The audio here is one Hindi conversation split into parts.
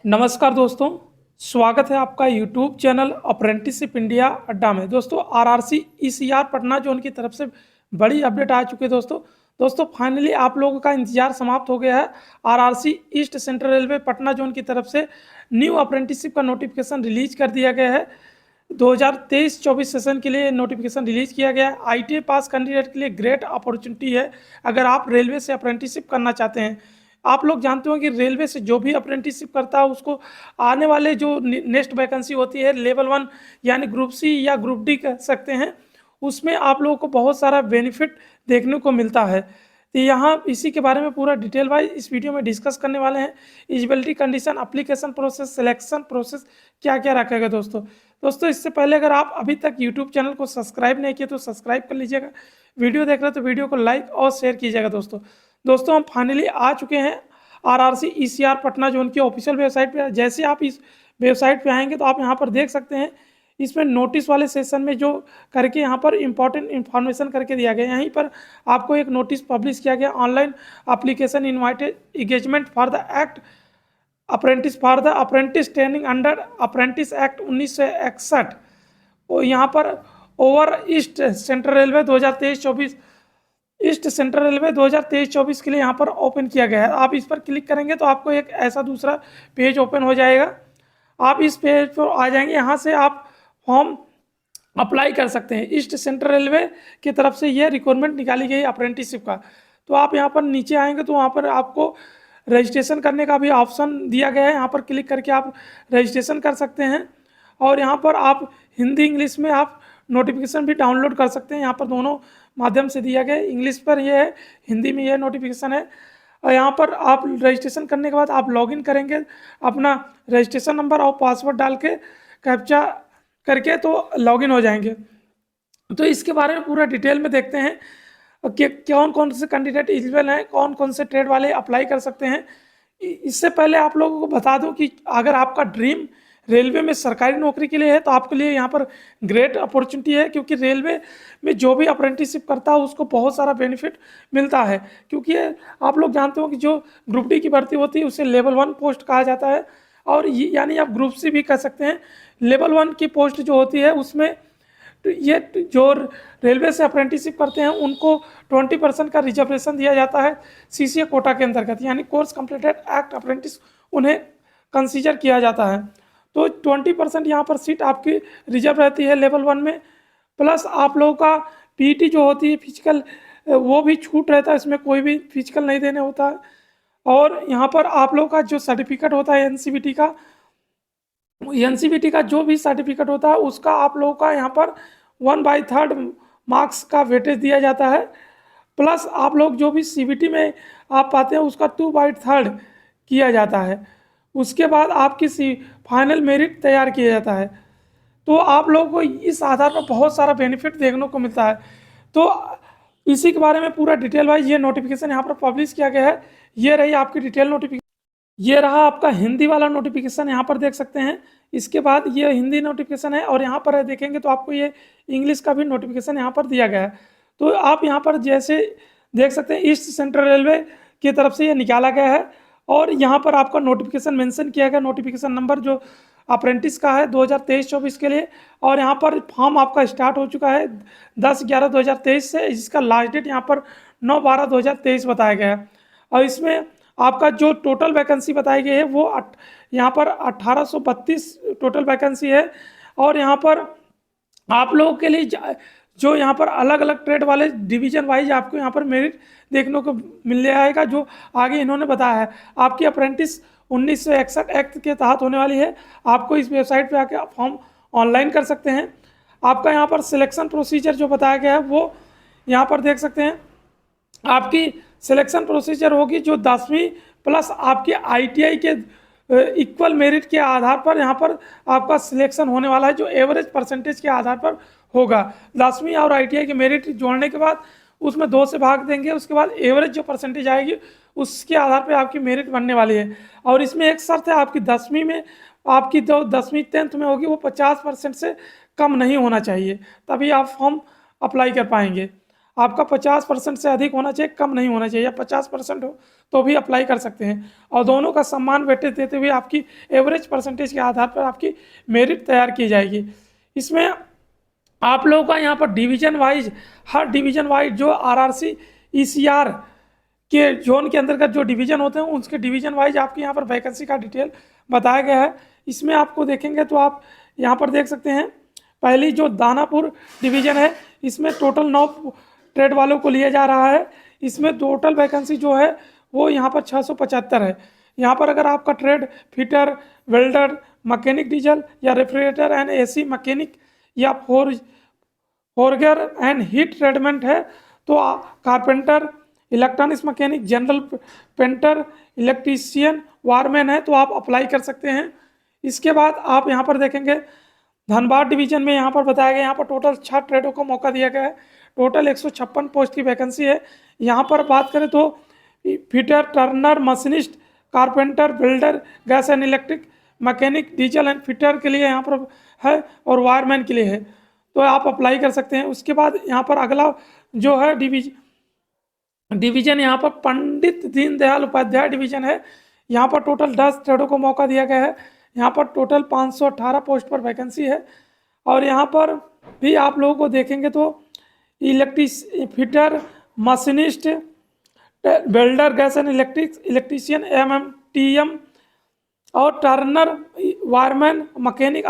नमस्कार दोस्तों, स्वागत है आपका यूट्यूब चैनल अप्रेंटिसशिप इंडिया अड्डा में। दोस्तों आरआरसी ईसीआर पटना जोन की तरफ से बड़ी अपडेट आ चुकी है। दोस्तों फाइनली आप लोगों का इंतजार समाप्त हो गया है। RRC east central railway Patna zone की तरफ से न्यू अप्रेंटिसशिप का नोटिफिकेशन रिलीज कर दिया गया है। 2023-24 सेशन के लिए नोटिफिकेशन रिलीज किया गया है। आईटीआई पास कैंडिडेट के लिए ग्रेट अपॉर्चुनिटी है अगर आप रेलवे से अप्रेंटिसशिप करना चाहते हैं। आप लोग जानते हो कि रेलवे से जो भी अप्रेंटिसशिप करता है उसको आने वाले जो नेक्स्ट वैकेंसी होती है लेवल 1 यानी ग्रुप सी या ग्रुप डी कह सकते हैं, उसमें आप लोगों को बहुत सारा बेनिफिट देखने को मिलता है। तो यहाँ इसी के बारे में पूरा डिटेल वाइज इस वीडियो में डिस्कस करने वाले हैं। Eligibility condition, application process, selection process क्या क्या रखेगा दोस्तों इससे पहले अगर आप अभी तक यूट्यूब चैनल को सब्सक्राइब नहीं किए तो सब्सक्राइब कर लीजिएगा। वीडियो देख रहे हो तो वीडियो को लाइक और शेयर कीजिएगा। दोस्तों हम फाइनली आ चुके हैं आरआरसी ईसीआर पटना जोन की ऑफिशियल वेबसाइट पे। जैसे आप इस वेबसाइट पे आएंगे तो आप यहाँ पर देख सकते हैं, इसमें नोटिस वाले सेशन में जो करके यहाँ पर इंपॉर्टेंट इन्फॉर्मेशन करके दिया गया। यहीं पर आपको एक नोटिस पब्लिश किया गया, online application invited engagement for the act apprentice training under apprentice act 1961। और यहाँ पर over east central railway 2023-24 east central railway 2023-24 के लिए यहाँ पर ओपन किया गया है। आप इस पर क्लिक करेंगे तो आपको एक ऐसा दूसरा पेज ओपन हो जाएगा। आप इस पेज पर आ जाएंगे, यहाँ से आप फॉर्म अप्लाई कर सकते हैं। ईस्ट सेंट्रल रेलवे की तरफ से यह रिक्वायरमेंट निकाली गई अप्रेंटिसशिप का। तो आप यहाँ पर नीचे आएंगे तो वहाँ पर आपको रजिस्ट्रेशन करने का भी ऑप्शन दिया गया है। यहाँ पर क्लिक करके आप रजिस्ट्रेशन कर सकते हैं और यहाँ पर आप हिंदी इंग्लिश में आप नोटिफिकेशन भी डाउनलोड कर सकते हैं। यहाँ पर दोनों माध्यम से दिया गया है, इंग्लिश पर यह है, हिंदी में यह नोटिफिकेशन है। और यहाँ पर आप रजिस्ट्रेशन करने के बाद आप लॉगिन करेंगे, अपना रजिस्ट्रेशन नंबर और पासवर्ड डाल के कैप्चा करके तो लॉगिन हो जाएंगे। तो इसके बारे में पूरा डिटेल में देखते हैं कि कौन कौन से कैंडिडेट एलिजिबल हैं, कौन कौन से ट्रेड वाले अप्लाई कर सकते हैं। इससे पहले आप लोगों को बता दूं कि अगर आपका ड्रीम रेलवे में सरकारी नौकरी के लिए है तो आपके लिए यहाँ पर ग्रेट अपॉर्चुनिटी है, क्योंकि रेलवे में जो भी अप्रेंटिसशिप करता है उसको बहुत सारा बेनिफिट मिलता है। क्योंकि आप लोग जानते हो कि जो ग्रुप डी की भर्ती होती है उसे लेवल 1 पोस्ट कहा जाता है, और यानी आप ग्रुप सी भी कह सकते हैं। लेवल 1 की पोस्ट जो होती है उसमें ये जो रेलवे से अप्रेंटिसशिप करते हैं उनको 20% का रिजर्वेशन दिया जाता है सीसीए कोटा के अंतर्गत, यानी कोर्स कंप्लीटेड एक्ट अप्रेंटिस उन्हें कंसीडर किया जाता है। तो 20% यहाँ पर सीट आपकी रिजर्व रहती है लेवल 1 में। प्लस आप लोगों का पीटी जो होती है फिजिकल, वो भी छूट रहता है, इसमें कोई भी फिजिकल नहीं देने होता है। और यहाँ पर आप लोगों का जो सर्टिफिकेट होता है एनसीबीटी का जो भी सर्टिफिकेट होता है उसका आप लोगों का यहाँ पर 1/3 मार्क्स का वेटेज दिया जाता है। प्लस आप लोग जो भी सीबीटी में आप पाते हैं उसका 2/3 किया जाता है। उसके बाद आपकी फाइनल मेरिट तैयार किया जाता है। तो आप लोगों को इस आधार पर बहुत सारा बेनिफिट देखने को मिलता है। तो इसी के बारे में पूरा डिटेल वाइज ये नोटिफिकेशन यहाँ पर पब्लिश किया गया है। ये रही आपकी डिटेल नोटिफिकेशन, ये रहा आपका हिंदी वाला नोटिफिकेशन, यहाँ पर देख सकते हैं। इसके बाद ये हिंदी नोटिफिकेशन है और यहाँ पर देखेंगे तो आपको ये इंग्लिश का भी नोटिफिकेशन यहाँ पर दिया गया है। तो आप यहाँ पर जैसे देख सकते हैं ईस्ट सेंट्रल रेलवे की तरफ से ये निकाला गया है और यहाँ पर आपका नोटिफिकेशन मेंशन किया गया, नोटिफिकेशन नंबर जो अप्रेंटिस का है 2023-24 के लिए। और यहाँ पर फॉर्म आपका स्टार्ट हो चुका है 10/11/2023 से, जिसका लास्ट डेट यहाँ पर 9/12/2023 बताया गया है। और इसमें आपका जो टोटल वैकेंसी बताई गई है वो यहाँ पर 1832 टोटल वैकेंसी है। और यहाँ पर आप लोगों के लिए जो यहाँ पर अलग अलग ट्रेड वाले डिवीजन वाइज आपको यहाँ पर मेरिट देखने को मिल जाएगा, जो आगे इन्होंने बताया है। आपकी अप्रेंटिस 1961 एक्ट के तहत होने वाली है। आपको इस वेबसाइट पे आके फॉर्म ऑनलाइन कर सकते हैं। आपका यहाँ पर सिलेक्शन प्रोसीजर जो बताया गया है वो यहाँ पर देख सकते हैं। आपकी सिलेक्शन प्रोसीजर होगी जो 10वीं प्लस आपके आईटीआई के इक्वल मेरिट के आधार पर यहाँ पर आपका सिलेक्शन होने वाला है, जो एवरेज परसेंटेज के आधार पर होगा। 10वीं और आईटीआई के मेरिट जोड़ने के बाद उसमें 2 से भाग देंगे, उसके बाद एवरेज जो परसेंटेज आएगी उसके आधार पर आपकी मेरिट बनने वाली है। और इसमें एक शर्त है, आपकी 10वीं में आपकी जो 10वीं 10th में होगी वो 50% से कम नहीं होना चाहिए, तभी आप फॉर्म अप्लाई कर पाएंगे। आपका 50% से अधिक होना चाहिए, कम नहीं होना चाहिए, या 50% हो तो भी अप्लाई कर सकते हैं। और दोनों का समान वेटेज देते हुए आपकी एवरेज परसेंटेज के आधार पर आपकी मेरिट तैयार की जाएगी। इसमें आप लोगों का यहाँ पर डिवीजन वाइज, हर डिवीजन वाइज जो आरआरसी ईसीआर के जोन के अंतर्गत जो डिवीजन होते हैं उसके डिवीजन वाइज आपके यहाँ पर वैकेंसी का डिटेल बताया गया है। इसमें आपको देखेंगे तो आप यहाँ पर देख सकते हैं, पहली जो दानापुर डिवीजन है इसमें टोटल 9 ट्रेड वालों को लिया जा रहा है। इसमें टोटल वैकेंसी जो है वो यहाँ पर 675 है। यहाँ पर अगर आपका trade fitter, welder, mechanic diesel या रेफ्रिजरेटर एंड एसी मैकेनिक या फोरगर एंड हीट ट्रीटमेंट है तो carpenter, electronics mechanic, general painter, electrician, wireman है तो आप अप्लाई कर सकते हैं। इसके बाद आप यहाँ पर देखेंगे धनबाद डिवीजन में यहाँ पर बताया गया, यहाँ पर टोटल 6 ट्रेडों को मौका दिया गया है। टोटल 156 पोस्ट की वैकेंसी है। यहाँ पर बात करें तो fitter, Turner, machinist, carpenter, builder, gas and electric, mechanic, diesel and fitter के लिए यहाँ पर है और वायरमैन के लिए है, तो आप अप्लाई कर सकते हैं। उसके बाद यहाँ पर अगला जो है डिवीजन यहाँ पर पंडित दीनदयाल उपाध्याय डिवीजन है। यहाँ पर टोटल 10 ट्रेडों को मौका दिया गया है। यहाँ पर टोटल 518 पोस्ट पर वैकेंसी है। और यहाँ पर भी आप लोगों को देखेंगे तो fitter, machinist, welder, gas and electrician, MMTM और turner, wireman, mechanic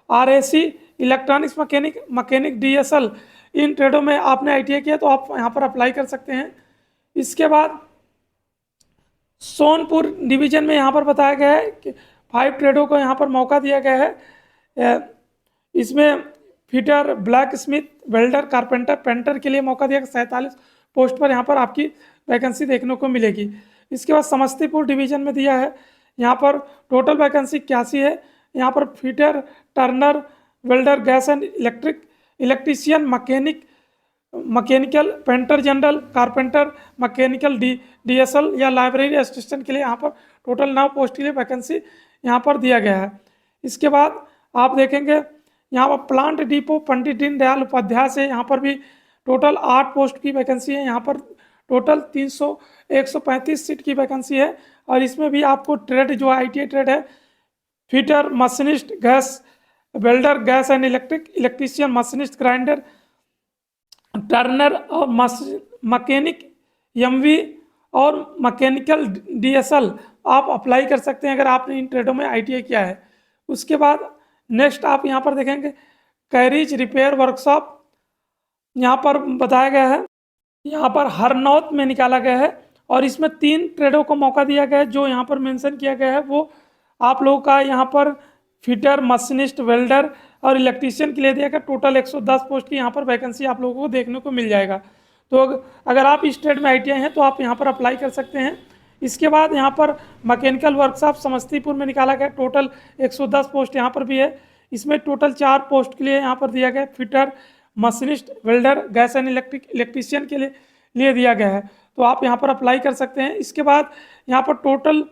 RAC, electronics mechanic, mechanic DSL, इन ट्रेडों में आपने आईटीआई किया तो आप यहाँ पर अप्लाई कर सकते हैं। इसके बाद सोनपुर डिवीजन में यहाँ पर बताया गया है कि 5 ट्रेडों को यहाँ पर मौका दिया गया है। इसमें fitter, black Smith, welder, carpenter, painter के लिए मौका दिया गया। 47 पोस्ट पर यहाँ पर आपकी वैकेंसी देखने को मिलेगी। इसके बाद समस्तीपुर डिवीजन में दिया है, यहाँ पर टोटल वैकेंसी 81 है। यहाँ पर fitter, Turner, welder, gas and electrician, mechanical, painter general, carpenter, mechanical DSL या लाइब्रेरी असिस्टेंट के लिए यहाँ पर टोटल 9 पोस्ट के लिए वैकेंसी यहाँ पर दिया गया है। इसके बाद आप देखेंगे यहाँ पर प्लांट डिपो पंडित दीनदयाल उपाध्याय से यहाँ पर भी टोटल 8 पोस्ट की वैकेंसी है। यहाँ पर टोटल 135 सीट की वैकेंसी है। और इसमें भी आपको ट्रेड जो आईटीआई ट्रेड है, fitter, machinist, gas welder, gas and electrician, machinist, grinder, Turner और मैकेनिक एमवी और मैकेनिकल डीएसएल आप अप्लाई कर सकते हैं अगर आपने इन ट्रेडों में आईटीआई किया है। उसके बाद नेक्स्ट आप यहाँ पर देखेंगे कैरिज रिपेयर वर्कशॉप यहाँ पर बताया गया है, यहाँ पर हरनौत में निकाला गया है। और इसमें 3 ट्रेडों को मौका दिया गया है। जो यहाँ पर मेंशन किया गया है वो आप लोगों का यहाँ पर फिटर, मशीनिस्ट, वेल्डर और इलेक्ट्रीशियन के लिए दिया गया। टोटल 110 पोस्ट की यहाँ पर वैकेंसी आप लोगों को देखने को मिल जाएगा। तो अगर आप इस ट्रेड में आईटीआई हैं तो आप यहाँ पर अप्लाई कर सकते हैं। इसके बाद यहाँ पर मैकेनिकल वर्कशॉप समस्तीपुर में निकाला गया। टोटल 110 पोस्ट यहाँ पर भी है। इसमें टोटल 4 पोस्ट के लिए यहाँ पर दिया गया, fitter, machinist, welder, gas and electrician के लिए दिया गया है, तो आप यहाँ पर अप्लाई कर सकते हैं। इसके बाद यहाँ पर टोटल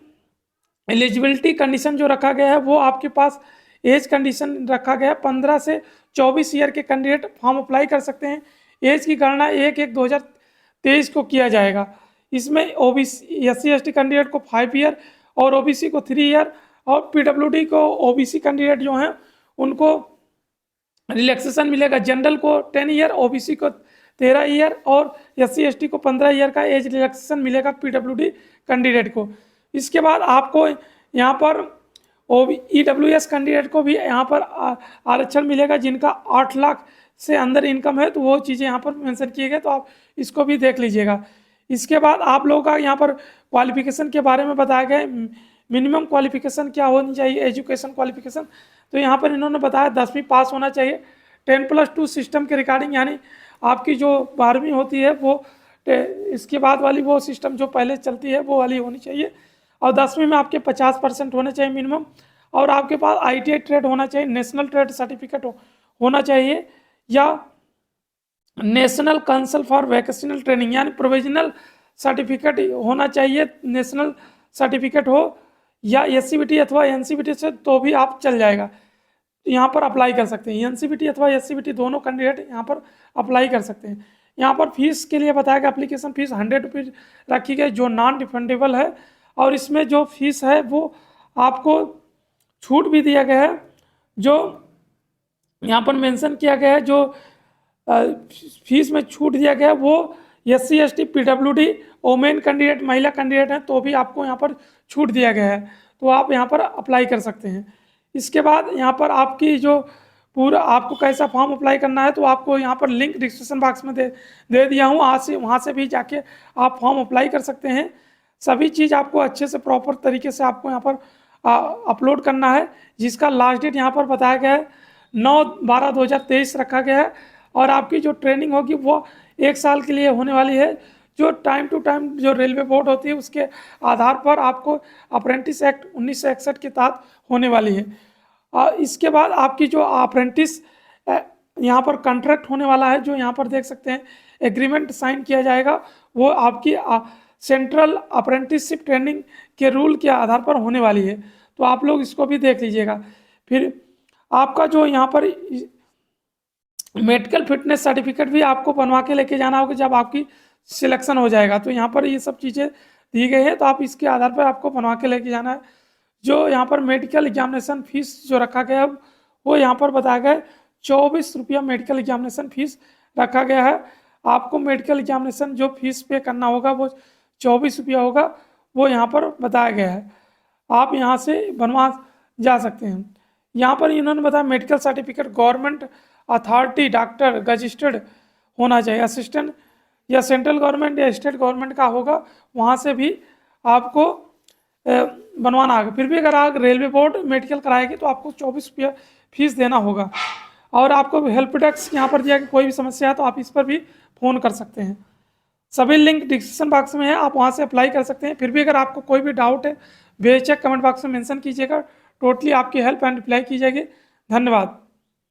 एलिजिबिलिटी कंडीशन जो रखा गया है वो आपके पास एज कंडीशन रखा गया है। 15 से 24 ईयर के कैंडिडेट फॉर्म अप्लाई कर सकते हैं। एज की गणना 1/1/2023 को किया जाएगा। इसमें ओबीसी SC/ST कैंडिडेट को 5 ईयर और ओबीसी को 3 ईयर और पीडब्ल्यूडी को ओबीसी कैंडिडेट जो हैं उनको रिलैक्सेशन मिलेगा। जनरल को 10 ईयर, ओबीसी को 13 ईयर और SC/ST को 15 ईयर का एज रिलैक्सेशन मिलेगा पीडब्ल्यूडी कैंडिडेट को। इसके बाद आपको यहाँ पर EWS कैंडिडेट को भी यहाँ पर आरक्षण मिलेगा जिनका 8 लाख से अंदर इनकम है, तो वो चीज़ें यहाँ पर मेंशन किए गए, तो आप इसको भी देख लीजिएगा। इसके बाद आप लोगों का यहाँ पर क्वालिफिकेशन के बारे में बताया गया है। मिनिमम क्वालिफिकेशन क्या होनी चाहिए, एजुकेशन क्वालिफिकेशन, तो यहाँ पर इन्होंने बताया 10वीं पास होना चाहिए। 10+2 सिस्टम के रिगार्डिंग, यानी आपकी जो 12वीं होती है वो इसके बाद वाली वो सिस्टम जो पहले चलती है वो वाली होनी चाहिए। और 10वीं में आपके 50% होने चाहिए मिनिमम। और आपके पास आईटीआई ट्रेड होना चाहिए, नेशनल ट्रेड सर्टिफिकेट होना चाहिए या national council for vocational training यानी प्रोविजनल सर्टिफिकेट होना चाहिए। नेशनल सर्टिफिकेट हो या SCBT अथवा NCBT से तो भी आप चल जाएगा, यहाँ पर अप्लाई कर सकते हैं। NCBT अथवा SCBT दोनों कैंडिडेट यहाँ पर अप्लाई कर सकते हैं। यहाँ पर फीस के लिए बताया गया एप्लीकेशन फीस 100 रुपीज़ रखी गई जो नॉन रिफंडेबल है। और इसमें जो फीस है वो आपको छूट भी दिया गया है, जो यहाँ पर मेंशन किया गया है, जो फीस में छूट दिया गया है वो SC ST PWD women candidate महिला कैंडिडेट हैं तो भी आपको यहाँ पर छूट दिया गया है, तो आप यहाँ पर अप्लाई कर सकते हैं। इसके बाद यहाँ पर आपकी जो पूरा आपको कैसा फॉर्म अप्लाई करना है तो आपको यहाँ पर लिंक डिस्क्रिप्शन बॉक्स में दे दिया हूँ, वहाँ से भी जाके आप फॉर्म अप्लाई कर सकते हैं। सभी चीज़ आपको अच्छे से प्रॉपर तरीके से आपको यहाँ पर अपलोड करना है, जिसका लास्ट डेट यहाँ पर बताया गया है 9/12/2023 रखा गया है। और आपकी जो ट्रेनिंग होगी वो 1 साल के लिए होने वाली है, जो टाइम टू टाइम जो रेलवे बोर्ड होती है उसके आधार पर आपको अप्रेंटिस एक्ट 1961 के तहत होने वाली है। इसके बाद आपकी जो अप्रेंटिस यहाँ पर कॉन्ट्रैक्ट होने वाला है, जो यहाँ पर देख सकते हैं एग्रीमेंट साइन किया जाएगा, वो आपकी सेंट्रल अप्रेंटिसशिप ट्रेनिंग के रूल के आधार पर होने वाली है, तो आप लोग इसको भी देख लीजिएगा। फिर आपका जो यहाँ पर मेडिकल फिटनेस सर्टिफिकेट भी आपको बनवा के लेके जाना होगा जब आपकी सिलेक्शन हो जाएगा, तो यहाँ पर ये सब चीज़ें दी गई है, तो आप इसके आधार पर आपको बनवा के लेके जाना है। जो यहाँ पर मेडिकल एग्जामिनेशन फीस जो रखा गया है वो यहाँ पर बताया गया है 24 रुपया मेडिकल एग्जामिनेशन फीस रखा गया है। आपको मेडिकल एग्जामिनेशन जो फीस पे करना होगा वो 24 रुपया होगा, वो यहाँ पर बताया गया है। आप यहाँ से बनवा जा सकते हैं। यहाँ पर इन्होंने बताया medical certificate government authority doctor registered होना चाहिए, असिस्टेंट या सेंट्रल गवर्नमेंट या स्टेट गवर्नमेंट का होगा, वहाँ से भी आपको बनवाना होगा। फिर भी अगर आप रेलवे बोर्ड मेडिकल कराएगी तो आपको 24 रुपया फीस देना होगा। और आपको हेल्प डेस्क यहाँ पर दिया कि कोई भी समस्या है तो आप इस पर भी फ़ोन कर सकते हैं। सभी लिंक डिस्क्रिप्शन बॉक्स में है, आप वहाँ से अप्लाई कर सकते हैं। फिर भी अगर आपको कोई भी डाउट है बेशक कमेंट बॉक्स में मेंशन कीजिएगा, टोटली आपकी हेल्प एंड रिप्लाई की जाएगी। धन्यवाद।